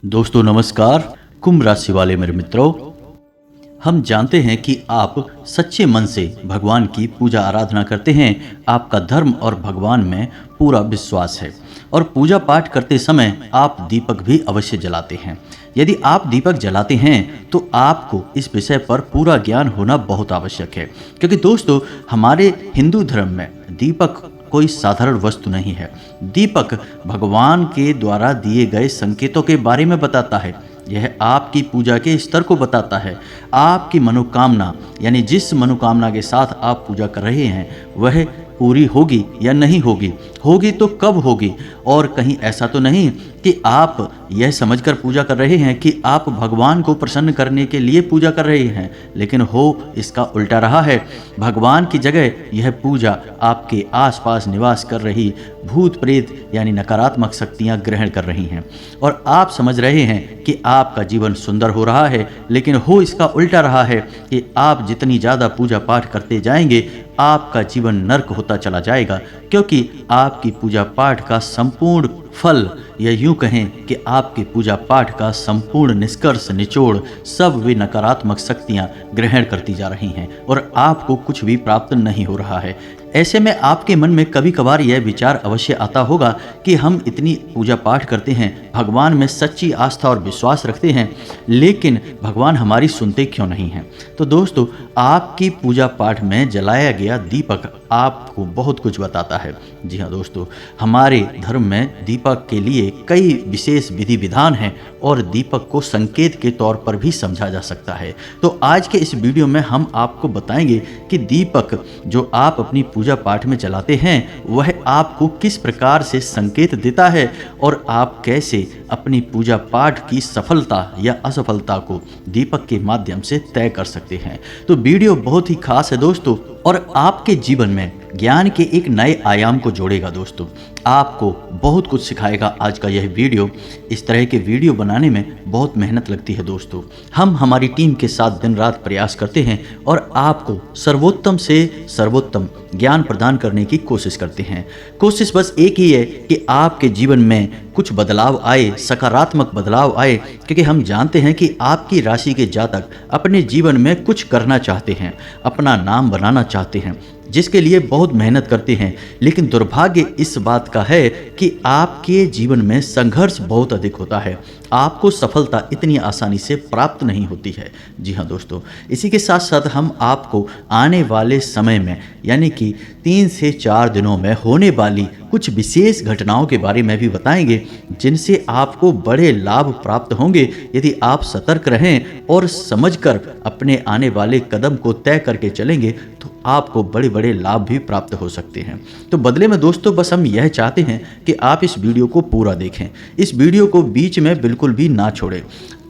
दोस्तों नमस्कार। कुंभ राशि वाले मेरे मित्रों, हम जानते हैं कि आप सच्चे मन से भगवान की पूजा आराधना करते हैं। आपका धर्म और भगवान में पूरा विश्वास है और पूजा पाठ करते समय आप दीपक भी अवश्य जलाते हैं। यदि आप दीपक जलाते हैं तो आपको इस विषय पर पूरा ज्ञान होना बहुत आवश्यक है, क्योंकि दोस्तों हमारे हिंदू धर्म में दीपक कोई साधारण वस्तु नहीं है। दीपक भगवान के द्वारा दिए गए संकेतों के बारे में बताता है। यह आपकी पूजा के स्तर को बताता है। आपकी मनोकामना यानी जिस मनोकामना के साथ आप पूजा कर रहे हैं वह पूरी होगी या नहीं होगी, होगी तो कब होगी। और कहीं ऐसा तो नहीं कि आप यह समझकर पूजा कर रहे हैं कि आप भगवान को प्रसन्न करने के लिए पूजा कर रहे हैं, लेकिन हो इसका उल्टा रहा है। भगवान की जगह यह पूजा आपके आसपास निवास कर रही भूत प्रेत यानी नकारात्मक शक्तियां ग्रहण कर रही हैं और आप समझ रहे हैं कि आपका जीवन सुंदर हो रहा है, लेकिन हो इसका उल्टा रहा है कि आप जितनी ज़्यादा पूजा पाठ करते जाएंगे आपका जीवन नर्क होता चला जाएगा, क्योंकि आपकी पूजा पाठ का संपूर्ण फल या यूं कहें कि आपकी पूजा पाठ का संपूर्ण निष्कर्ष निचोड़ सब वे नकारात्मक शक्तियां ग्रहण करती जा रही हैं और आपको कुछ भी प्राप्त नहीं हो रहा है। ऐसे में आपके मन में कभी कभार यह विचार अवश्य आता होगा कि हम इतनी पूजा पाठ करते हैं, भगवान में सच्ची आस्था और विश्वास रखते हैं, लेकिन भगवान हमारी सुनते क्यों नहीं हैं। तो दोस्तों आपकी पूजा पाठ में जलाया गया दीपक आपको बहुत कुछ बताता है। जी हाँ दोस्तों, हमारे धर्म में दीपक के लिए कई विशेष विधि विधान हैं और दीपक को संकेत के तौर पर भी समझा जा सकता है। तो आज के इस वीडियो में हम आपको बताएंगे कि दीपक जो आप अपनी पूजा पाठ में जलाते हैं वह आपको किस प्रकार से संकेत देता है और आप कैसे अपनी पूजा पाठ की सफलता या असफलता को दीपक के माध्यम से तय कर सकते हैं। तो वीडियो बहुत ही खास है दोस्तों और आपके जीवन में ज्ञान के एक नए आयाम को जोड़ेगा। दोस्तों आपको बहुत कुछ सिखाएगा आज का यह वीडियो। इस तरह के वीडियो बनाने में बहुत मेहनत लगती है दोस्तों। हम हमारी टीम के साथ दिन रात प्रयास करते हैं और आपको सर्वोत्तम से सर्वोत्तम ज्ञान प्रदान करने की कोशिश करते हैं। कोशिश बस एक ही है कि आपके जीवन में कुछ बदलाव आए, सकारात्मक बदलाव आए, क्योंकि हम जानते हैं कि आपकी राशि के जातक अपने जीवन में कुछ करना चाहते हैं, अपना नाम बनाना चाहते हैं, जिसके लिए बहुत मेहनत करते हैं। लेकिन दुर्भाग्य इस बात का है कि आपके जीवन में संघर्ष बहुत अधिक होता है, आपको सफलता इतनी आसानी से प्राप्त नहीं होती है। जी हाँ दोस्तों, इसी के साथ साथ हम आपको आने वाले समय में यानी कि 3 से 4 दिनों में होने वाली कुछ विशेष घटनाओं के बारे में भी बताएंगे, जिनसे आपको बड़े लाभ प्राप्त होंगे यदि आप सतर्क रहें और समझकर अपने आने वाले कदम को तय करके चलेंगे तो आपको बड़े बड़े लाभ भी प्राप्त हो सकते हैं। तो बदले में दोस्तों बस हम यह चाहते हैं कि आप इस वीडियो को पूरा देखें, इस वीडियो को बीच में बिल्कुल भी ना छोड़ें,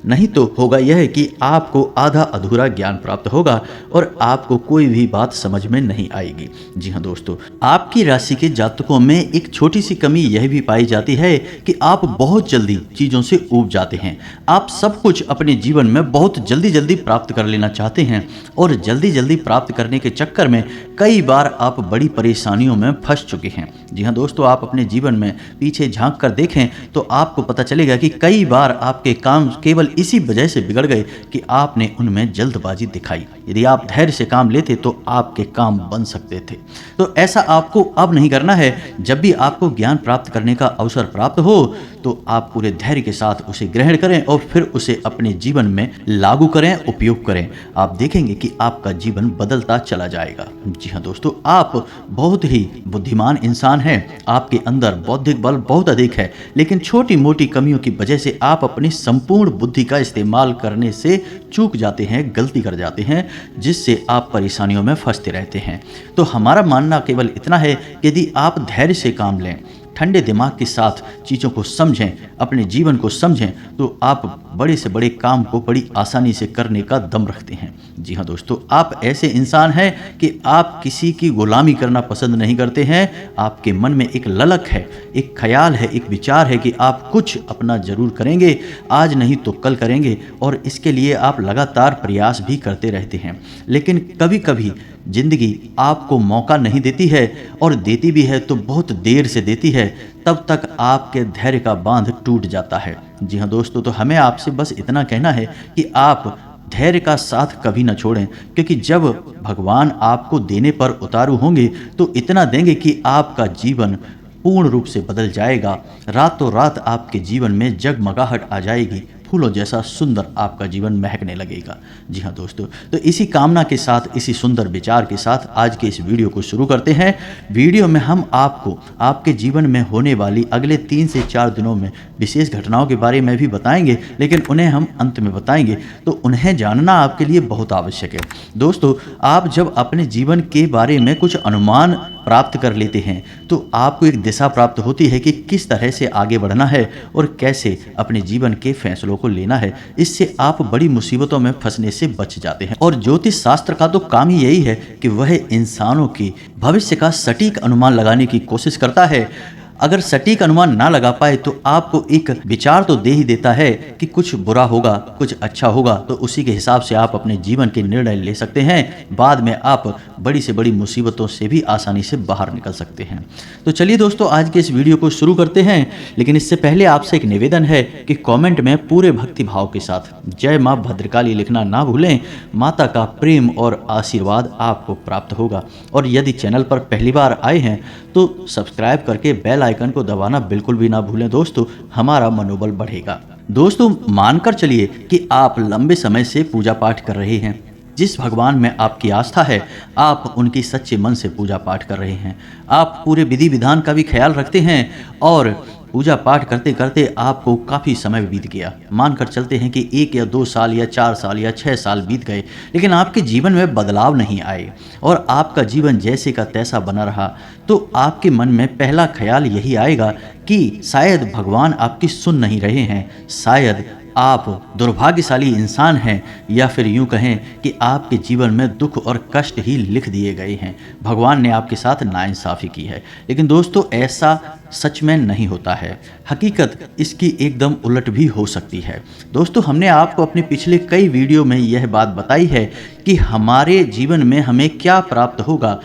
नहीं तो होगा यह कि आपको आधा अधूरा ज्ञान प्राप्त होगा और आपको कोई भी बात समझ में नहीं आएगी। जी हाँ दोस्तों, आपकी राशि के जातकों में एक छोटी सी कमी यह भी पाई जाती है कि आप बहुत जल्दी चीज़ों से ऊब जाते हैं। आप सब कुछ अपने जीवन में बहुत जल्दी जल्दी प्राप्त कर लेना चाहते हैं और जल्दी जल्दी प्राप्त करने के चक्कर में कई बार आप बड़ी परेशानियों में फंस चुके हैं। जी हाँ दोस्तों, आप अपने जीवन में पीछे झांक कर देखें तो आपको पता चलेगा कि कई बार आपके काम केवल इसी वजह से बिगड़ गए कि आपने उनमें जल्दबाजी दिखाई। यदि आप धैर्य से काम लेते तो आपके काम बन सकते थे। तो ऐसा आपको अब नहीं करना है। जब भी आपको ज्ञान प्राप्त करने का अवसर प्राप्त हो तो आप पूरे धैर्य के साथ उसे ग्रहण करें और फिर उसे अपने जीवन में लागू करें, उपयोग करें। आप देखेंगे कि आपका जीवन बदलता चला जाएगा। जी हाँ दोस्तों, आप बहुत ही बुद्धिमान इंसान हैं, आपके अंदर बौद्धिक बल बहुत अधिक है, लेकिन छोटी मोटी कमियों की वजह से आप अपनी संपूर्ण बुद्धि का इस्तेमाल करने से चूक जाते हैं, गलती कर जाते हैं, जिससे आप परेशानियों में फंसते रहते हैं। तो हमारा मानना केवल इतना है कि यदि आप धैर्य से काम लें, ठंडे दिमाग के साथ चीज़ों को समझें, अपने जीवन को समझें, तो आप बड़े से बड़े काम को बड़ी आसानी से करने का दम रखते हैं। जी हाँ दोस्तों, आप ऐसे इंसान हैं कि आप किसी की गुलामी करना पसंद नहीं करते हैं। आपके मन में एक ललक है, एक ख्याल है, एक विचार है कि आप कुछ अपना जरूर करेंगे, आज नहीं तो कल करेंगे, और इसके लिए आप लगातार प्रयास भी करते रहते हैं। लेकिन कभी कभी जिंदगी आपको मौका नहीं देती है और देती भी है तो बहुत देर से देती है, तब तक आपके धैर्य का बांध टूट जाता है। जी हाँ दोस्तों, तो हमें आपसे बस इतना कहना है कि आप धैर्य का साथ कभी न छोड़ें, क्योंकि जब भगवान आपको देने पर उतारू होंगे तो इतना देंगे कि आपका जीवन पूर्ण रूप से बदल जाएगा। रातों रात आपके जीवन में जगमगाहट आ जाएगी, फूलों जैसा सुंदर आपका जीवन महकने लगेगा। जी हाँ दोस्तों, तो इसी कामना के साथ, इसी सुंदर विचार के साथ आज के इस वीडियो को शुरू करते हैं। वीडियो में हम आपको आपके जीवन में होने वाली अगले 3 से 4 दिनों में विशेष घटनाओं के बारे में भी बताएंगे, लेकिन उन्हें हम अंत में बताएंगे, तो उन्हें जानना आपके लिए बहुत आवश्यक है। दोस्तों, आप जब अपने जीवन के बारे में कुछ अनुमान प्राप्त कर लेते हैं तो आपको एक दिशा प्राप्त होती है कि किस तरह से आगे बढ़ना है और कैसे अपने जीवन के फैसलों को लेना है। इससे आप बड़ी मुसीबतों में फंसने से बच जाते हैं। और ज्योतिष शास्त्र का तो काम ही यही है कि वह इंसानों की भविष्य का सटीक अनुमान लगाने की कोशिश करता है। अगर सटीक अनुमान ना लगा पाए तो आपको एक विचार तो दे ही देता है कि कुछ बुरा होगा, कुछ अच्छा होगा, तो उसी के हिसाब से आप अपने जीवन के निर्णय ले सकते हैं। बाद में आप बड़ी से बड़ी मुसीबतों से भी आसानी से बाहर निकल सकते हैं। तो चलिए दोस्तों, आज के इस वीडियो को शुरू करते हैं, लेकिन इससे पहले आपसे एक निवेदन है कि कॉमेंट में पूरे भक्ति भाव के साथ जय माँ भद्रकाली लिखना ना भूलें। माता का प्रेम और आशीर्वाद आपको प्राप्त होगा। और यदि चैनल पर पहली बार आए हैं तो सब्सक्राइब करके बेल आइकन को दबाना बिल्कुल भी ना भूलें दोस्तों, हमारा मनोबल बढ़ेगा। दोस्तों, मानकर चलिए कि आप लंबे समय से पूजा पाठ कर रहे हैं। जिस भगवान में आपकी आस्था है, आप उनकी सच्चे मन से पूजा पाठ कर रहे हैं। आप पूरे विधि विधान का भी ख्याल रखते हैं और पूजा पाठ करते करते आपको काफ़ी समय बीत गया। मानकर चलते हैं कि 1 या 2 साल या 4 साल या 6 साल बीत गए, लेकिन आपके जीवन में बदलाव नहीं आए और आपका जीवन जैसे का तैसा बना रहा, तो आपके मन में पहला ख्याल यही आएगा कि शायद भगवान आपकी सुन नहीं रहे हैं, शायद आप दुर्भाग्यशाली इंसान हैं, या फिर यूं कहें कि आपके जीवन में दुख और कष्ट ही लिख दिए गए हैं। भगवान ने आपके साथ नाइंसाफ़ी की है। लेकिन दोस्तों, ऐसा सच में नहीं होता है। हकीकत इसकी एकदम उलट भी हो सकती है। दोस्तों, हमने आपको अपने पिछले कई वीडियो में यह बात बताई है कि हमारे जीवन में हमें क्या प्राप्त होगा।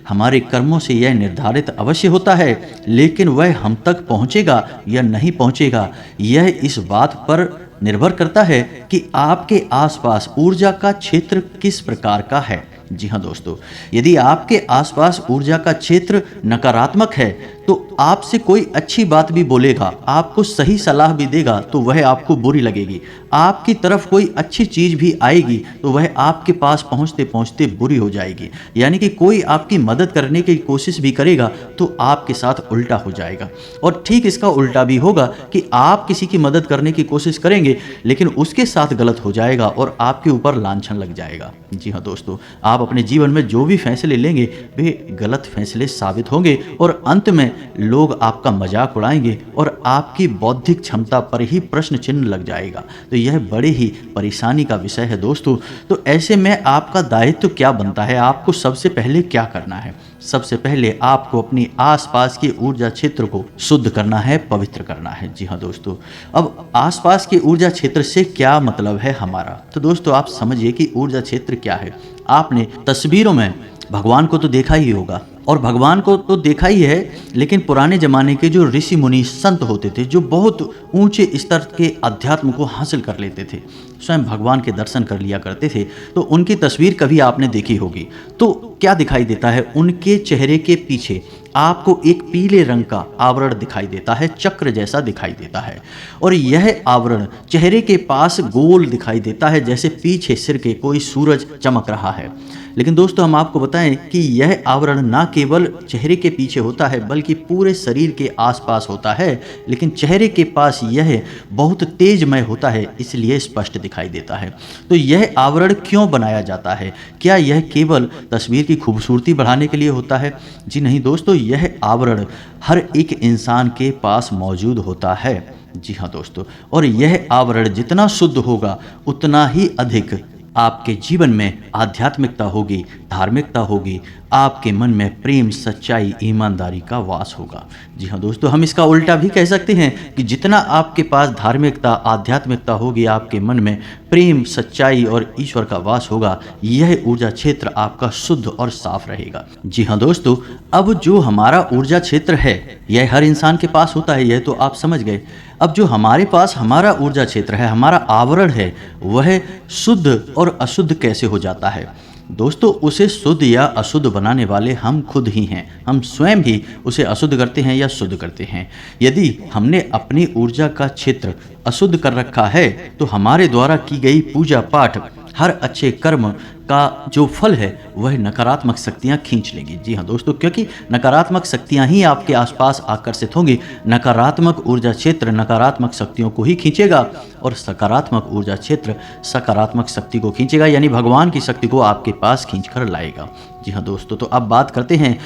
हमारे कर्मों से यह निर्धारित अवश्य होता है, लेकिन वह हम तक पहुंचेगा या नहीं पहुंचेगा, यह इस बात पर निर्भर करता है कि आपके आसपास ऊर्जा का क्षेत्र किस प्रकार का है। जी हाँ दोस्तों, यदि आपके आसपास ऊर्जा का क्षेत्र नकारात्मक है तो आपसे कोई अच्छी बात भी बोलेगा, आपको सही सलाह भी देगा तो वह आपको बुरी लगेगी। आपकी तरफ कोई अच्छी चीज़ भी आएगी तो वह आपके पास पहुंचते पहुंचते बुरी हो जाएगी। यानी कि कोई आपकी मदद करने की कोशिश भी करेगा तो आपके साथ उल्टा हो जाएगा। और ठीक इसका उल्टा भी होगा कि आप किसी की मदद करने की कोशिश करेंगे लेकिन उसके साथ गलत हो जाएगा और आपके ऊपर लांछन लग जाएगा। जी हाँ दोस्तों, आप अपने जीवन में जो भी फैसले लेंगे वे गलत फैसले साबित होंगे और अंत में लोग आपका मजाक उड़ाएंगे और आपकी बौद्धिक क्षमता पर ही प्रश्न चिन्ह लग जाएगा। तो यह बड़े ही परेशानी का विषय है दोस्तों। तो ऐसे में आपका दायित्व क्या बनता है? आपको सबसे पहले क्या करना है? सबसे पहले आपको अपनी आसपास के ऊर्जा क्षेत्र को शुद्ध करना है, पवित्र करना है। जी हाँ दोस्तों, अब आसपास के ऊर्जा क्षेत्र से क्या मतलब है हमारा? तो दोस्तों, आप समझिए कि ऊर्जा क्षेत्र क्या है। आपने तस्वीरों में भगवान को तो देखा ही होगा, और भगवान को तो देखा ही है, लेकिन पुराने ज़माने के जो ऋषि मुनि संत होते थे, जो बहुत ऊंचे स्तर के अध्यात्म को हासिल कर लेते थे, स्वयं भगवान के दर्शन कर लिया करते थे, तो उनकी तस्वीर कभी आपने देखी होगी। तो क्या दिखाई देता है? उनके चेहरे के पीछे आपको एक पीले रंग का आवरण दिखाई देता है, चक्र जैसा दिखाई देता है, और यह आवरण चेहरे के पास गोल दिखाई देता है, जैसे पीछे सिर के कोई सूरज चमक रहा है। लेकिन दोस्तों, हम आपको बताएं कि यह आवरण ना केवल चेहरे के पीछे होता है बल्कि पूरे शरीर के आसपास होता है, लेकिन चेहरे के पास यह बहुत तेजमय होता है, इसलिए स्पष्ट दिखाई देता है। तो यह आवरण क्यों बनाया जाता है? क्या यह केवल तस्वीर की खूबसूरती बढ़ाने के लिए होता है? जी नहीं दोस्तों, यह आवरण हर एक इंसान के पास मौजूद होता है। जी हाँ दोस्तों, और यह आवरण जितना शुद्ध होगा उतना ही अधिक आपके जीवन में आध्यात्मिकता होगी, धार्मिकता होगी, आपके मन में प्रेम, सच्चाई, ईमानदारी का वास होगा। जी हाँ दोस्तों, हम इसका उल्टा भी कह सकते हैं कि जितना आपके पास धार्मिकता, आध्यात्मिकता होगी, आपके मन में प्रेम, सच्चाई और ईश्वर का वास होगा, यह ऊर्जा क्षेत्र आपका शुद्ध और साफ रहेगा। जी हाँ दोस्तों, अब जो हमारा ऊर्जा क्षेत्र है यह हर इंसान के पास होता है, यह तो आप समझ गए। अब जो हमारे पास हमारा ऊर्जा क्षेत्र है, हमारा आवरण है, वह शुद्ध और अशुद्ध कैसे हो जाता है? दोस्तों, उसे शुद्ध या अशुद्ध बनाने वाले हम खुद ही हैं। हम स्वयं ही उसे अशुद्ध करते हैं या शुद्ध करते हैं। यदि हमने अपनी ऊर्जा का क्षेत्र अशुद्ध कर रखा है तो हमारे द्वारा की गई पूजा पाठ, हर अच्छे कर्म का जो फल है वह नकारात्मक शक्तियाँ खींच लेंगी। जी हाँ दोस्तों, क्योंकि नकारात्मक शक्तियाँ ही आपके आसपास आकर्षित होंगी। नकारात्मक ऊर्जा क्षेत्र नकारात्मक शक्तियों को ही खींचेगा और सकारात्मक ऊर्जा क्षेत्र सकारात्मक शक्ति को खींचेगा, यानी भगवान की शक्ति को आपके पास खींच कर लाएगा। जी हाँ दोस्तों, तो अब बात करते हैं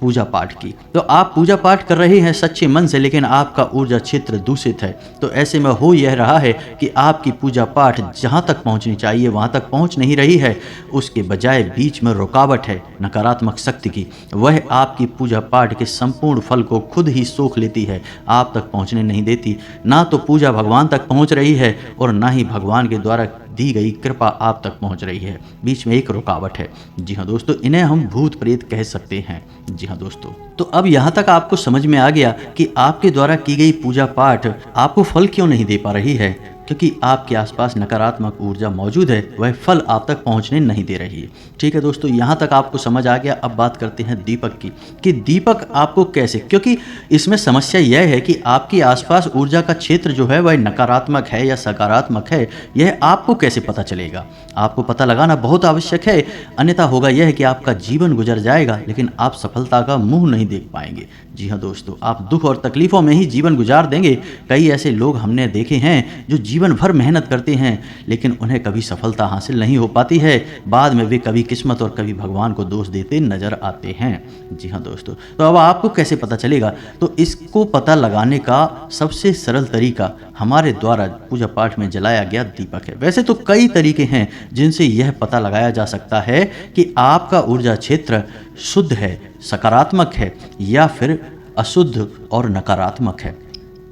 पूजा पाठ की। तो आप पूजा पाठ कर रहे हैं सच्चे मन से, लेकिन आपका ऊर्जा क्षेत्र दूषित है, तो ऐसे में हो यह रहा है कि आपकी पूजा पाठ जहाँ तक पहुँचनी चाहिए वहाँ तक पहुँच नहीं रही है। उसके बजाय बीच में रुकावट है नकारात्मक शक्ति की, वह आपकी पूजा पाठ के संपूर्ण फल को खुद ही सोख लेती है, आप तक पहुँचने नहीं देती। ना तो पूजा भगवान तक पहुँच रही है और ना ही भगवान के द्वारा दी गई कृपा आप तक पहुंच रही है। बीच में एक रुकावट है। जी हाँ दोस्तों, इन्हें हम भूत प्रेत कह सकते हैं। जी हाँ दोस्तों, तो अब यहाँ तक आपको समझ में आ गया कि आपके द्वारा की गई पूजा पाठ आपको फल क्यों नहीं दे पा रही है, क्योंकि आपके आसपास नकारात्मक ऊर्जा मौजूद है, वह फल आप तक पहुंचने नहीं दे रही है। ठीक है दोस्तों, यहाँ तक आपको समझ आ गया। अब बात करते हैं दीपक की, कि दीपक आपको कैसे, क्योंकि इसमें समस्या यह है कि आपके आसपास ऊर्जा का क्षेत्र जो है वह नकारात्मक है या सकारात्मक है, यह आपको कैसे पता चलेगा? आपको पता लगाना बहुत आवश्यक है, अन्यथा होगा यह कि आपका जीवन गुजर जाएगा लेकिन आप सफलता का मुंह नहीं देख पाएंगे। जी हाँ दोस्तों, आप दुख और तकलीफों में ही जीवन गुजार देंगे। कई ऐसे लोग हमने देखे हैं जो जीवन भर मेहनत करते हैं लेकिन उन्हें कभी सफलता हासिल नहीं हो पाती है। बाद में वे कभी किस्मत और कभी भगवान को दोष देते नजर आते हैं। जी हाँ दोस्तों, तो अब आपको कैसे पता चलेगा? तो इसको पता लगाने का सबसे सरल तरीका हमारे द्वारा पूजा पाठ में जलाया गया दीपक है। वैसे तो कई तरीके हैं जिनसे यह पता लगाया जा सकता है कि आपका ऊर्जा क्षेत्र शुद्ध है, सकारात्मक है या फिर अशुद्ध और नकारात्मक है,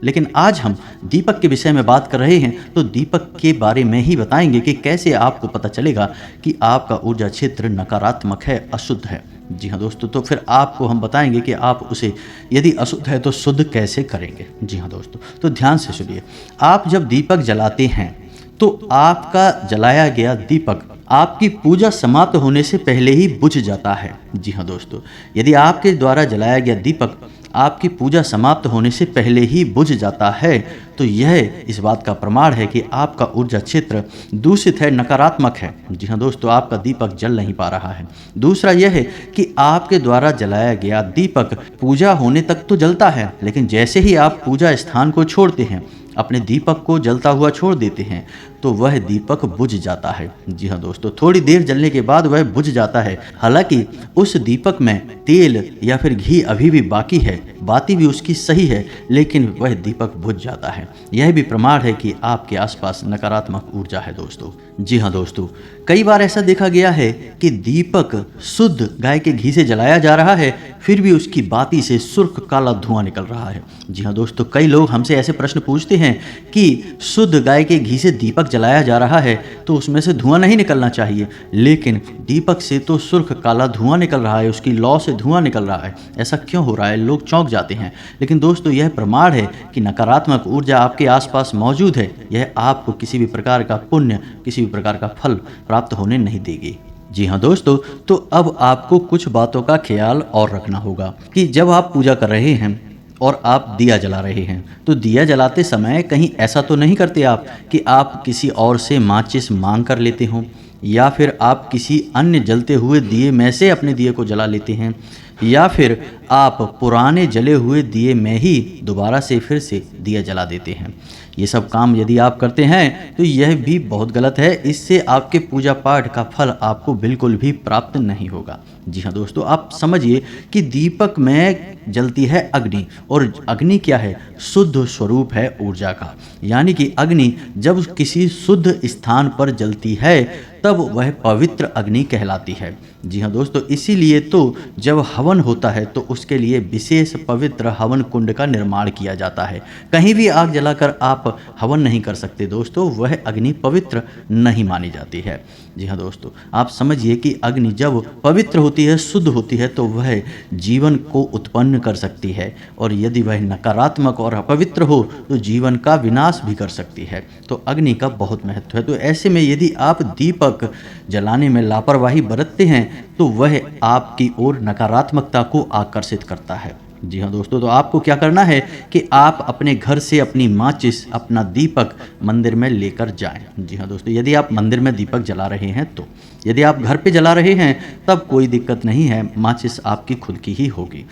लेकिन आज हम दीपक के विषय में बात कर रहे हैं, तो दीपक के बारे में ही बताएंगे कि कैसे आपको पता चलेगा कि आपका ऊर्जा क्षेत्र नकारात्मक है, अशुद्ध है। जी हाँ दोस्तों, तो फिर आपको हम बताएंगे कि आप उसे यदि अशुद्ध है तो शुद्ध कैसे करेंगे। जी हाँ दोस्तों, तो ध्यान से सुनिए। आप जब दीपक जलाते हैं तो आपका जलाया गया दीपक आपकी पूजा समाप्त होने से पहले ही बुझ जाता है। जी हाँ दोस्तों, यदि आपके द्वारा जलाया गया दीपक आपकी पूजा समाप्त होने से पहले ही बुझ जाता है तो यह इस बात का प्रमाण है कि आपका ऊर्जा क्षेत्र दूषित है, नकारात्मक है। जी हाँ दोस्तों, आपका दीपक जल नहीं पा रहा है। दूसरा यह है कि आपके द्वारा जलाया गया दीपक पूजा होने तक तो जलता है, लेकिन जैसे ही आप पूजा स्थान को छोड़ते हैं, अपने दीपक को जलता हुआ छोड़ देते हैं, तो वह दीपक बुझ जाता है। जी हाँ दोस्तों, थोड़ी देर जलने के बाद वह बुझ जाता है। हालांकि उस दीपक में तेल या फिर घी अभी भी बाकी है, बाती भी उसकी सही है, लेकिन वह दीपक बुझ जाता है। यह भी प्रमाण है कि आपके आसपास नकारात्मक ऊर्जा है दोस्तों। जी हाँ दोस्तों, कई बार ऐसा देखा गया है कि दीपक शुद्ध गाय के घी से जलाया जा रहा है, फिर भी उसकी बाती से सुर्ख काला धुआं निकल रहा है। जी हाँ दोस्तों, कई लोग हमसे ऐसे प्रश्न पूछते हैं कि शुद्ध गाय के घी से दीपक जलाया जा रहा है तो उसमें से धुआं नहीं निकलना चाहिए, लेकिन दीपक से तो सुर्ख काला धुआं निकल रहा है, उसकी लौ से धुआं निकल रहा है। ऐसा क्यों हो रहा है? लोग चौंक जाते हैं। लेकिन दोस्तों, यह प्रमाण है कि नकारात्मक ऊर्जा आपके आसपास मौजूद है। यह आपको किसी भी प्रकार का पुण्य, किसी भी प्रकार का फल प्राप्त होने नहीं देगी। जी हाँ दोस्तों, तो अब आपको कुछ बातों का ख्याल और रखना होगा कि जब आप पूजा कर रहे हैं और आप दिया जला रहे हैं, तो दिया जलाते समय कहीं ऐसा तो नहीं करते आप कि आप किसी और से माचिस मांग कर लेते हो, या फिर आप किसी अन्य जलते हुए दिए में से अपने दिए को जला लेते हैं, या फिर आप पुराने जले हुए दिए में ही दोबारा से फिर से दिया जला देते हैं। ये सब काम यदि आप करते हैं तो यह भी बहुत गलत है। इससे आपके पूजा पाठ का फल आपको बिल्कुल भी प्राप्त नहीं होगा। जी हाँ दोस्तों, आप समझिए कि दीपक में जलती है अग्नि, और अग्नि क्या है? शुद्ध स्वरूप है ऊर्जा का। यानी कि अग्नि जब किसी शुद्ध स्थान पर जलती है तब वह पवित्र अग्नि कहलाती है। जी हाँ दोस्तों, इसीलिए तो जब हवन होता है तो उसके लिए विशेष पवित्र हवन कुंड का निर्माण किया जाता है। कहीं भी आग जलाकर आप हवन नहीं कर सकते दोस्तों, वह अग्नि पवित्र नहीं मानी जाती है। जी हाँ दोस्तों, आप समझिए कि अग्नि जब पवित्र होती है, शुद्ध होती है, तो वह जीवन को उत्पन्न कर सकती है, और यदि वह नकारात्मक और अपवित्र हो तो जीवन का विनाश भी कर सकती है। तो अग्नि का बहुत महत्व है। तो ऐसे में यदि आप दीपक जलाने में लापरवाही बरतते हैं तो वह आपकी ओर नकारात्मकता को आकर्षित करता है। जी हाँ दोस्तों, तो आपको क्या करना है कि आप अपने घर से अपनी माचिस, अपना दीपक मंदिर में लेकर जाएं। जी हाँ दोस्तों, यदि आप मंदिर में दीपक जला रहे हैं तो, यदि आप घर पे जला रहे हैं तब कोई दिक्कत नहीं है, माचिस आपकी खुद की ही होगी।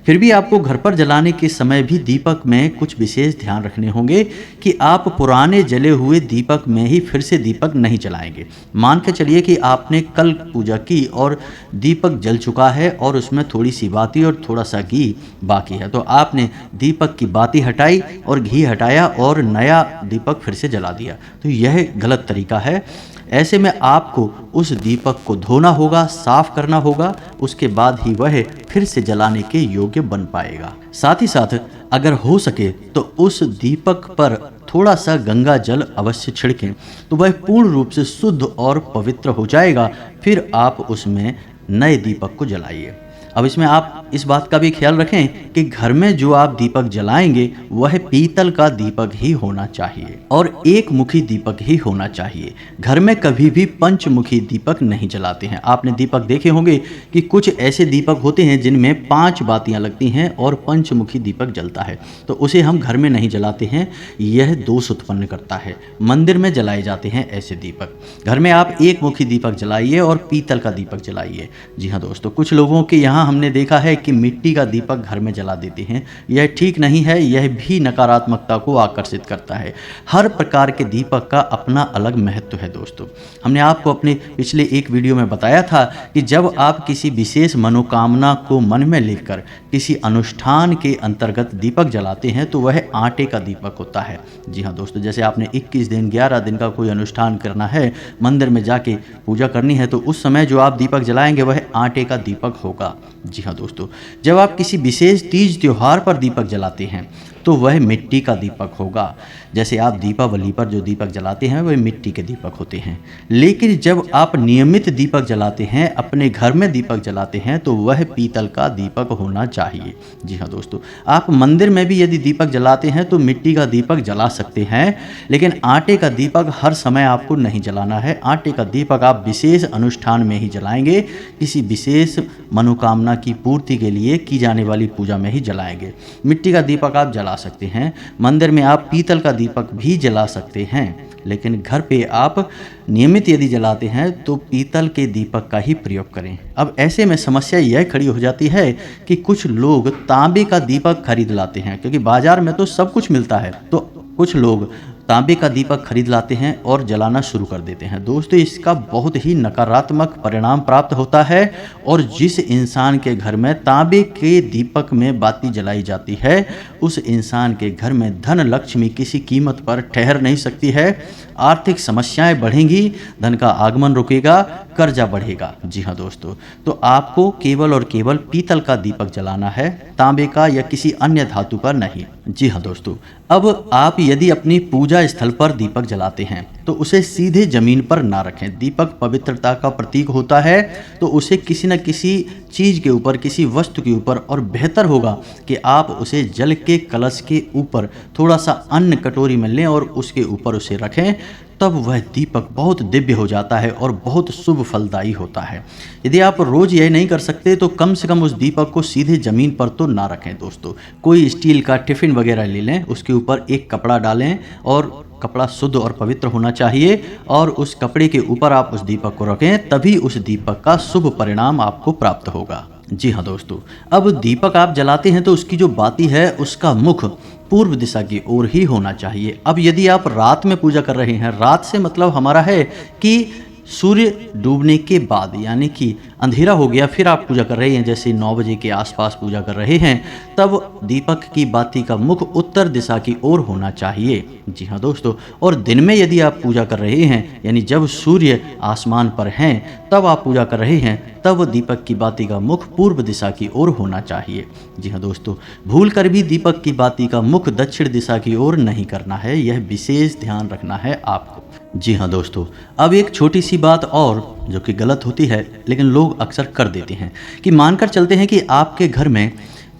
फिर भी आपको घर पर जलाने के समय भी दीपक में कुछ विशेष ध्यान रखने होंगे कि आप पुराने जले हुए दीपक में ही फिर से दीपक नहीं जलाएंगे। मान के चलिए कि आपने कल पूजा की और दीपक जल चुका है और उसमें थोड़ी सी बाती और थोड़ा सा घी बाकी है, तो आपने दीपक की बाती हटाई और घी हटाया और नया दीपक फिर से जला दिया, तो यह गलत तरीका है। ऐसे में आपको उस दीपक को धोना होगा, साफ करना होगा, उसके बाद ही वह फिर से जलाने के योग्य बन पाएगा। साथ ही साथ अगर हो सके तो उस दीपक पर थोड़ा सा गंगा जल अवश्य छिड़कें, तो वह पूर्ण रूप से शुद्ध और पवित्र हो जाएगा। फिर आप उसमें नए दीपक को जलाइए। अब इसमें आप इस बात का भी ख्याल रखें कि घर में जो आप दीपक जलाएंगे वह पीतल का दीपक ही होना चाहिए और एक मुखी दीपक ही होना चाहिए। घर में कभी भी पंचमुखी दीपक नहीं जलाते हैं। आपने दीपक देखे होंगे कि कुछ ऐसे दीपक होते हैं जिनमें 5 बातियां लगती हैं और पंचमुखी दीपक जलता है, तो उसे हम घर में नहीं जलाते हैं, यह दोष उत्पन्न करता है। मंदिर में जलाए जाते हैं ऐसे दीपक। घर में आप एक मुखी दीपक जलाइए और पीतल का दीपक जलाइए। जी हाँ दोस्तों, कुछ लोगों के यहाँ हमने देखा है कि मिट्टी का दीपक घर में जला देते हैं, यह ठीक नहीं है, यह भी नकारात्मकता को आकर्षित करता है। हर प्रकार के दीपक का अपना अलग महत्व है दोस्तों। हमने आपको अपने पिछले एक वीडियो में बताया था कि जब आप किसी विशेष मनोकामना को मन में लेकर किसी अनुष्ठान के अंतर्गत दीपक जलाते हैं तो वह आटे का दीपक होता है। जी हाँ दोस्तों, जैसे आपने 21 दिन 11 दिन का कोई अनुष्ठान करना है, मंदिर में जाके पूजा करनी है, तो उस समय जो आप दीपक जलाएंगे वह आटे का दीपक होगा। जी हाँ दोस्तों, जब आप किसी विशेष तीज त्योहार पर दीपक जलाते हैं तो वह मिट्टी का दीपक होगा। जैसे आप दीपावली पर जो दीपक जलाते हैं वह मिट्टी के दीपक होते हैं। लेकिन जब आप नियमित दीपक जलाते हैं, अपने घर में दीपक जलाते हैं, तो वह पीतल का दीपक होना चाहिए। जी हाँ दोस्तों, आप मंदिर में भी यदि दीपक जलाते हैं तो मिट्टी का दीपक जला सकते हैं, लेकिन आटे का दीपक हर समय आपको नहीं जलाना है। आटे का दीपक आप विशेष अनुष्ठान में ही जलाएंगे, किसी विशेष मनोकामना की पूर्ति के लिए की जाने वाली पूजा में ही जलाएंगे। मिट्टी का दीपक आप जला सकते हैं, मंदिर में आप पीतल का दीपक भी जला सकते हैं, लेकिन घर पे आप नियमित यदि जलाते हैं तो पीतल के दीपक का ही प्रयोग करें। अब ऐसे में समस्या यह खड़ी हो जाती है कि कुछ लोग तांबे का दीपक खरीद लाते हैं, क्योंकि बाजार में तो सब कुछ मिलता है, तो कुछ लोग तांबे का दीपक खरीद लाते हैं और जलाना शुरू कर देते हैं। दोस्तों, इसका बहुत ही नकारात्मक परिणाम प्राप्त होता है, और जिस इंसान के घर में तांबे के दीपक में बाती जलाई जाती है उस इंसान के घर में धन लक्ष्मी किसी कीमत पर ठहर नहीं सकती है। आर्थिक समस्याएं बढ़ेंगी, धन का आगमन रुकेगा, कर्जा बढ़ेगा। जी हाँ दोस्तों, तो आपको केवल और केवल पीतल का दीपक जलाना है, तांबे का या किसी अन्य धातु का नहीं। जी हाँ दोस्तों, अब आप यदि अपनी पूजा स्थल पर दीपक जलाते हैं तो उसे सीधे जमीन पर ना रखें। दीपक पवित्रता का प्रतीक होता है, तो उसे किसी न किसी चीज़ के ऊपर, किसी वस्तु के ऊपर, और बेहतर होगा कि आप उसे जल के कलश के ऊपर थोड़ा सा अन्न कटोरी में लें और उसके ऊपर उसे रखें, तब वह दीपक बहुत दिव्य हो जाता है और बहुत शुभ फलदायी होता है। यदि आप रोज़ यह नहीं कर सकते तो कम से कम उस दीपक को सीधे ज़मीन पर तो ना रखें दोस्तों। कोई स्टील का टिफ़िन वगैरह ले लें, उसके ऊपर एक कपड़ा डालें और कपड़ा शुद्ध और पवित्र होना चाहिए, और उस कपड़े के ऊपर आप उस दीपक को रखें, तभी उस दीपक का शुभ परिणाम आपको प्राप्त होगा। जी हाँ दोस्तों, अब दीपक आप जलाते हैं तो उसकी जो बाती है उसका मुख पूर्व दिशा की ओर ही होना चाहिए। अब यदि आप रात में पूजा कर रहे हैं, रात से मतलब हमारा है कि सूर्य डूबने के बाद यानी कि अंधेरा हो गया फिर आप पूजा कर रहे हैं, जैसे 9 बजे के आसपास पूजा कर रहे हैं, तब दीपक की बाती का मुख उत्तर दिशा की ओर होना चाहिए। जी हाँ दोस्तों, और दिन में यदि आप पूजा कर रहे हैं यानी जब सूर्य आसमान पर हैं तब आप पूजा कर रहे हैं, तब दीपक की बाती का मुख पूर्व दिशा की ओर होना चाहिए। जी हाँ दोस्तों, भूल कर भी दीपक की बाती का मुख दक्षिण दिशा की ओर नहीं करना है, यह विशेष ध्यान रखना है आपको। जी हाँ दोस्तों, अब एक छोटी सी बात और जो कि गलत होती है लेकिन लोग अक्सर कर देते हैं कि मानकर चलते हैं कि आपके घर में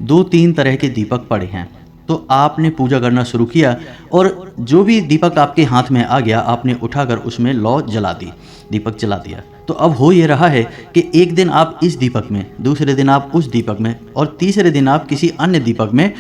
2-3 तरह के दीपक पड़े हैं, तो आपने पूजा करना शुरू किया और जो भी दीपक आपके हाथ में आ गया आपने उठाकर उसमें लौ जला दी, दीपक जला दिया। तो अब हो ये रहा है कि एक दिन आप इस दीपक में, दूसरे दिन आप उस दीपक में और तीसरे दिन आप किसी अन्य दीपक में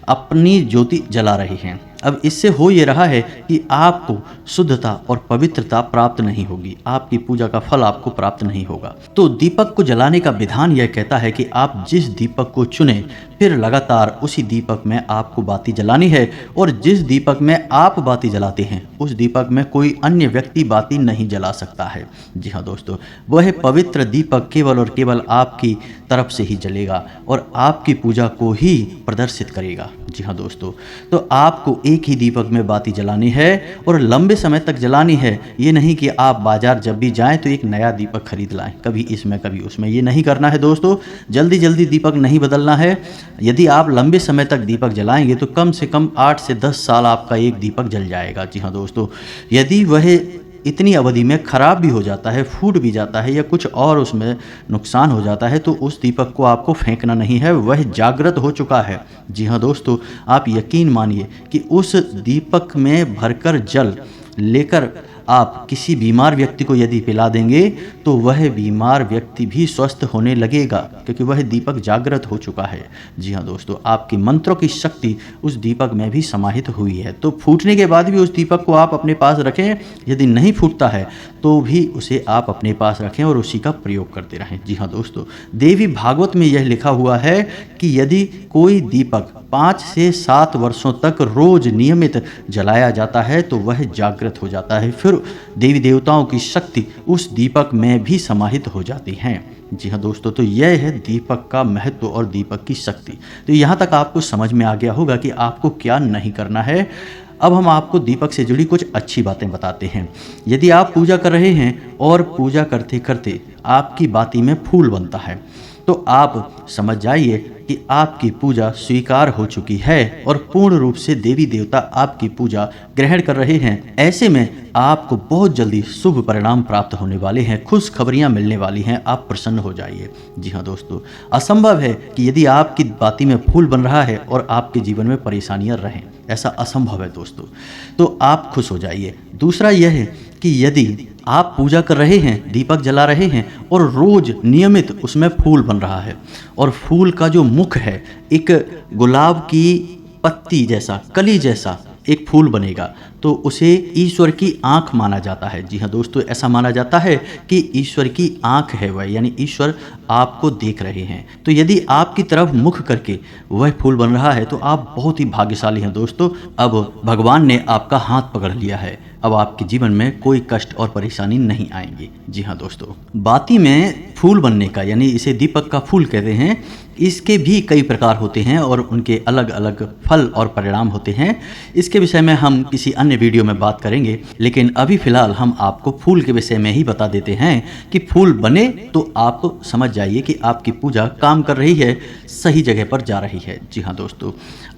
अपनी ज्योति जला रही हैं। अब इससे हो ये रहा है कि आपको शुद्धता और पवित्रता प्राप्त नहीं होगी, आपकी पूजा का फल आपको प्राप्त नहीं होगा। तो दीपक को जलाने का विधान यह कहता है कि आप जिस दीपक को चुने फिर लगातार उसी दीपक में आपको बाती जलानी है, और जिस दीपक में आप बाती जलाते हैं उस दीपक में कोई अन्य व्यक्ति बाती नहीं जला सकता है। जी हाँ दोस्तों, वह पवित्र दीपक केवल और केवल आपकी तरफ से ही जलेगा और आपकी पूजा को ही प्रदर्शित करेगा। जी हाँ दोस्तों, तो आपको एक ही दीपक में बाती जलानी है और लंबे समय तक जलानी है। ये नहीं कि आप बाजार जब भी जाएं तो एक नया दीपक खरीद लाएं, कभी इसमें कभी उसमें, ये नहीं करना है दोस्तों। जल्दी जल्दी दीपक नहीं बदलना है। यदि आप लंबे समय तक दीपक जलाएंगे तो कम से कम 8 से 10 साल आपका एक दीपक जल जाएगा। जी हाँ दोस्तों, यदि वह इतनी अवधि में ख़राब भी हो जाता है, फूट भी जाता है या कुछ और उसमें नुकसान हो जाता है तो उस दीपक को आपको फेंकना नहीं है, वह जागृत हो चुका है। जी हाँ दोस्तों, आप यकीन मानिए कि उस दीपक में भरकर जल लेकर आप किसी बीमार व्यक्ति को यदि पिला देंगे तो वह बीमार व्यक्ति भी स्वस्थ होने लगेगा, क्योंकि वह दीपक जागृत हो चुका है। जी हाँ दोस्तों, आपकी मंत्रों की शक्ति उस दीपक में भी समाहित हुई है। तो फूटने के बाद भी उस दीपक को आप अपने पास रखें, यदि नहीं फूटता है तो भी उसे आप अपने पास रखें और उसी का प्रयोग करते रहें। जी हाँ दोस्तों, देवी भागवत में यह लिखा हुआ है कि यदि कोई दीपक 5 से 7 वर्षों तक रोज नियमित जलाया जाता है तो वह जागृत हो जाता है, फिर देवी देवताओं की शक्ति उस दीपक में भी समाहित हो जाती हैं। जी हाँ दोस्तों, तो यह है दीपक का महत्व और दीपक की शक्ति। तो यहाँ तक आपको समझ में आ गया होगा कि आपको क्या नहीं करना है। अब हम आपको दीपक से जुड़ी कुछ अच्छी बातें बताते हैं। यदि आप पूजा कर रहे हैं और पूजा करते करते आपकी बाती में फूल बनता है तो आप समझ जाइए कि आपकी पूजा स्वीकार हो चुकी है और पूर्ण रूप से देवी देवता आपकी पूजा ग्रहण कर रहे हैं। ऐसे में आपको बहुत जल्दी शुभ परिणाम प्राप्त होने वाले हैं, खुशखबरियां मिलने वाली हैं, आप प्रसन्न हो जाइए। जी हाँ दोस्तों, असंभव है कि यदि आपकी बाती में फूल बन रहा है और आपके जीवन में परेशानियां रहें, ऐसा असंभव है दोस्तों। तो आप खुश हो जाइए। दूसरा यह है कि यदि आप पूजा कर रहे हैं, दीपक जला रहे हैं और रोज नियमित उसमें फूल बन रहा है और फूल का जो मुख है एक गुलाब की पत्ती जैसा, कली जैसा एक फूल बनेगा, तो उसे ईश्वर की आंख माना जाता है। जी हाँ दोस्तों, ऐसा माना जाता है कि ईश्वर की आंख है वह, यानी ईश्वर आपको देख रहे हैं। तो यदि आपकी तरफ मुख करके वह फूल बन रहा है तो आप बहुत ही भाग्यशाली हैं दोस्तों। अब भगवान ने आपका हाथ पकड़ लिया है, अब आपके जीवन में कोई कष्ट और परेशानी नहीं आएंगी। जी हाँ दोस्तों, बाती में फूल बनने का, यानी इसे दीपक का फूल कहते हैं, इसके भी कई प्रकार होते हैं और उनके अलग अलग फल और परिणाम होते हैं। इसके विषय में हम किसी अन्य वीडियो में बात करेंगे, लेकिन अभी फिलहाल हम आपको फूल के विषय में ही बता देते हैं कि फूल बने तो आप समझ जाइए कि आपकी पूजा काम कर रही है, सही जगह पर जा रही है। जी हाँ दोस्तों,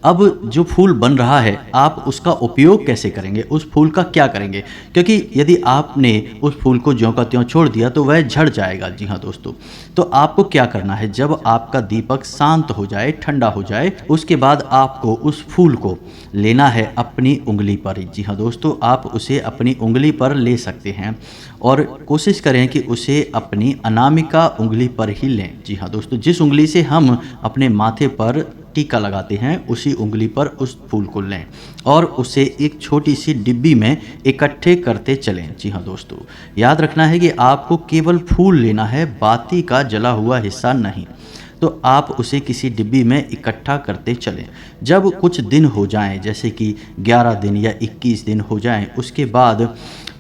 अब जो फूल बन रहा है आप उसका उपयोग कैसे करेंगे, उस फूल का क्या करेंगे, क्योंकि यदि आपने उस फूल को ज्यों का त्यों छोड़ दिया तो वह झड़ जाएगा। जी हाँ दोस्तों, तो आपको क्या करना है, जब आपका दीपक शांत हो जाए, ठंडा हो जाए, उसके बाद आपको उस फूल को लेना है अपनी उंगली पर। जी हाँ दोस्तों, आप उसे अपनी उंगली पर ले सकते हैं और कोशिश करें कि उसे अपनी अनामिका उंगली पर ही लें। जी हाँ दोस्तों, जिस उंगली से हम अपने माथे पर टीका लगाते हैं उसी उंगली पर उस फूल को लें और उसे एक छोटी सी डिब्बी में इकट्ठे करते चलें। जी हाँ दोस्तों, याद रखना है कि आपको केवल फूल लेना है, बाती का जला हुआ हिस्सा नहीं। तो आप उसे किसी डिब्बी में इकट्ठा करते चलें। जब कुछ दिन हो जाएं, जैसे कि 11 दिन या 21 दिन हो जाएं, उसके बाद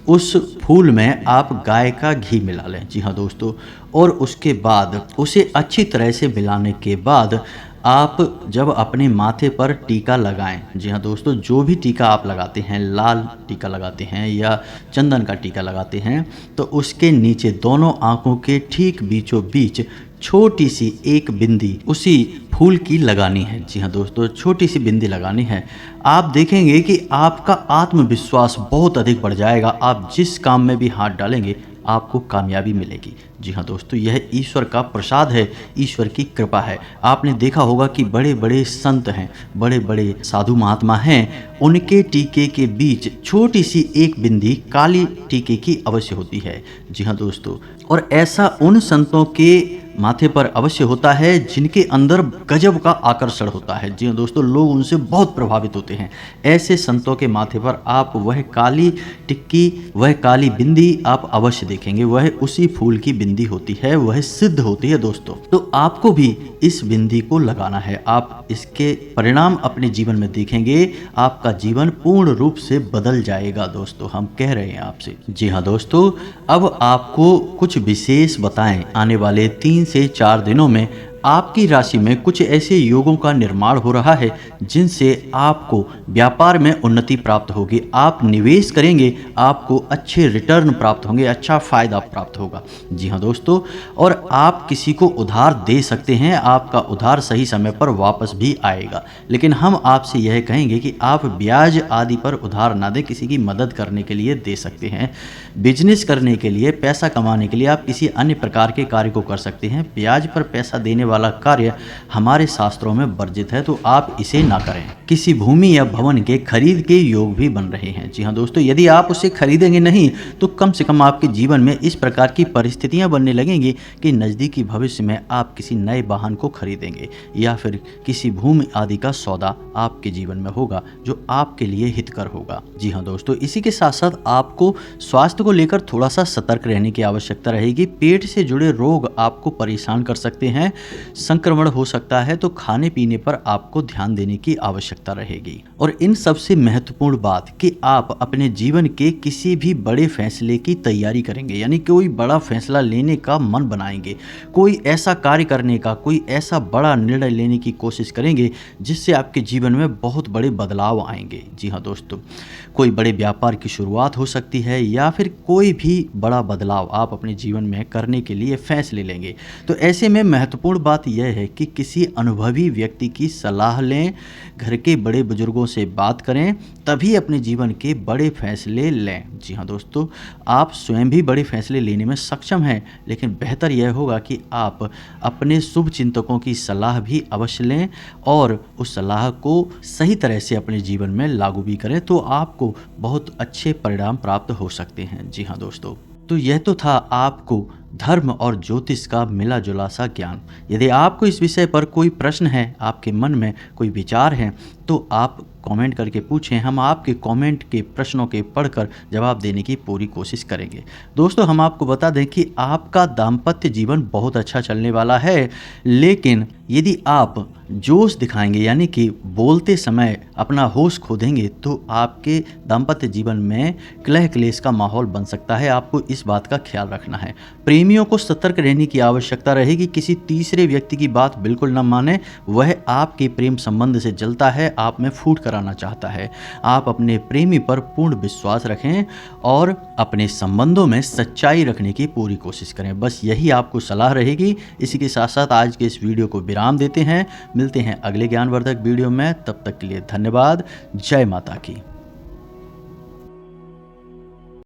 उस फूल में आप गाय का घी मिला लें। जी हाँ दोस्तों, और उसके बाद उसे अच्छी तरह से मिलाने के बाद आप जब अपने माथे पर टीका लगाएं, जी हाँ दोस्तों, जो भी टीका आप लगाते हैं, लाल टीका लगाते हैं या चंदन का टीका लगाते हैं, तो उसके नीचे दोनों आँखों के ठीक बीचों बीच छोटी सी एक बिंदी उसी फूल की लगानी है। जी हाँ दोस्तों, छोटी सी बिंदी लगानी है। आप देखेंगे कि आपका आत्मविश्वास बहुत अधिक बढ़ जाएगा। आप जिस काम में भी हाथ डालेंगे आपको कामयाबी मिलेगी। जी हाँ दोस्तों, यह ईश्वर का प्रसाद है, ईश्वर की कृपा है। आपने देखा होगा कि बड़े बड़े संत हैं, बड़े बड़े साधु महात्मा हैं, उनके टीके के बीच छोटी सी एक बिंदी काली टीके की अवश्य होती है। जी हाँ दोस्तों, और ऐसा उन संतों के माथे पर अवश्य होता है जिनके अंदर गजब का आकर्षण होता है। जी हाँ दोस्तों, लोग उनसे बहुत प्रभावित होते हैं। ऐसे संतों के माथे पर आप वह काली टिक्की, वह काली बिंदी आप अवश्य देखेंगे। वह उसी फूल की बिंदी होती है, वह सिद्ध होती है दोस्तों। तो आपको भी इस बिंदी को लगाना है। आप इसके परिणाम अपने जीवन में देखेंगे, आपका जीवन पूर्ण रूप से बदल जाएगा दोस्तों, हम कह रहे हैं आपसे। जी हाँ दोस्तों, अब आपको कुछ विशेष बताएं। आने वाले 3 से 4 दिनों में आपकी राशि में कुछ ऐसे योगों का निर्माण हो रहा है जिनसे आपको व्यापार में उन्नति प्राप्त होगी। आप निवेश करेंगे, आपको अच्छे रिटर्न प्राप्त होंगे, अच्छा फायदा प्राप्त होगा। जी हाँ दोस्तों, और आप किसी को उधार दे सकते हैं, आपका उधार सही समय पर वापस भी आएगा। लेकिन हम आपसे यह कहेंगे कि आप ब्याज आदि पर उधार ना दें, किसी की मदद करने के लिए दे सकते हैं। बिजनेस करने के लिए, पैसा कमाने के लिए आप किसी अन्य प्रकार के कार्य को कर सकते हैं। ब्याज पर पैसा देने वाला कार्य हमारे शास्त्रों में वर्जित है, तो आप इसे ना करें। किसी भूमि या भवन के खरीद के योग भी बन रहे हैं। जी हाँ दोस्तों, यदि आप उसे खरीदेंगे नहीं तो कम से कम आपके जीवन में इस प्रकार की परिस्थितियां बनने लगेंगी कि नज़दीकी भविष्य में आप किसी नए वाहन को खरीदेंगे या फिर किसी भूमि आदि का सौदा आपके जीवन में होगा जो आपके लिए हितकर होगा। जी हाँ दोस्तों, इसी के साथ साथ आपको स्वास्थ्य को लेकर थोड़ा सा सतर्क रहने की आवश्यकता रहेगी। पेट से जुड़े रोग आपको परेशान कर सकते हैं, संक्रमण हो सकता है, तो खाने पीने पर आपको ध्यान देने की आवश्यकता रहेगी। और इन सबसे महत्वपूर्ण बात कि आप अपने जीवन के किसी भी बड़े फैसले की तैयारी करेंगे, यानी कोई बड़ा फैसला लेने का मन बनाएंगे, कोई ऐसा कार्य करने का, कोई ऐसा बड़ा निर्णय लेने की कोशिश करेंगे जिससे आपके जीवन में बहुत बड़े बदलाव आएंगे। जी हाँ दोस्तों, कोई बड़े व्यापार की शुरुआत हो सकती है या फिर कोई भी बड़ा बदलाव आप अपने जीवन में करने के लिए फैसले लेंगे। तो ऐसे में महत्वपूर्ण बात यह है कि किसी अनुभवी व्यक्ति की सलाह लें, घर के बड़े बुजुर्गों से बात करें, तभी अपने जीवन के बड़े फैसले लें। जी हाँ दोस्तों, आप स्वयं भी बड़े फैसले लेने में सक्षम हैं, लेकिन बेहतर यह होगा कि आप अपने शुभ चिंतकों की सलाह भी अवश्य लें और उस सलाह को सही तरह से अपने जीवन में लागू भी करें, तो आपको बहुत अच्छे परिणाम प्राप्त हो सकते हैं। जी हाँ दोस्तों, तो यह तो था आपको धर्म और ज्योतिष का मिला जुला सा ज्ञान। यदि आपको इस विषय पर कोई प्रश्न है, आपके मन में कोई विचार हैं, तो आप कमेंट करके पूछें। हम आपके कमेंट के प्रश्नों के पढ़कर जवाब देने की पूरी कोशिश करेंगे। दोस्तों, हम आपको बता दें कि आपका दाम्पत्य जीवन बहुत अच्छा चलने वाला है, लेकिन यदि आप जोश दिखाएंगे, यानी कि बोलते समय अपना होश खो देंगे, तो आपके दाम्पत्य जीवन में कलह क्लेश का माहौल बन सकता है। आपको इस बात का ख्याल रखना है। प्रेमियों को सतर्क रहने की आवश्यकता रहेगी। किसी तीसरे व्यक्ति की बात बिल्कुल न माने। वह आपके प्रेम संबंध से जलता है, आप में फूट कराना चाहता है। आप अपने प्रेमी पर पूर्ण विश्वास रखें और अपने संबंधों में सच्चाई रखने की पूरी कोशिश करें। बस यही आपको सलाह रहेगी। इसी के साथ साथ आज के इस वीडियो को विराम देते हैं। मिलते हैं अगले ज्ञानवर्धक वीडियो में। तब तक के लिए धन्यवाद। जय माता की।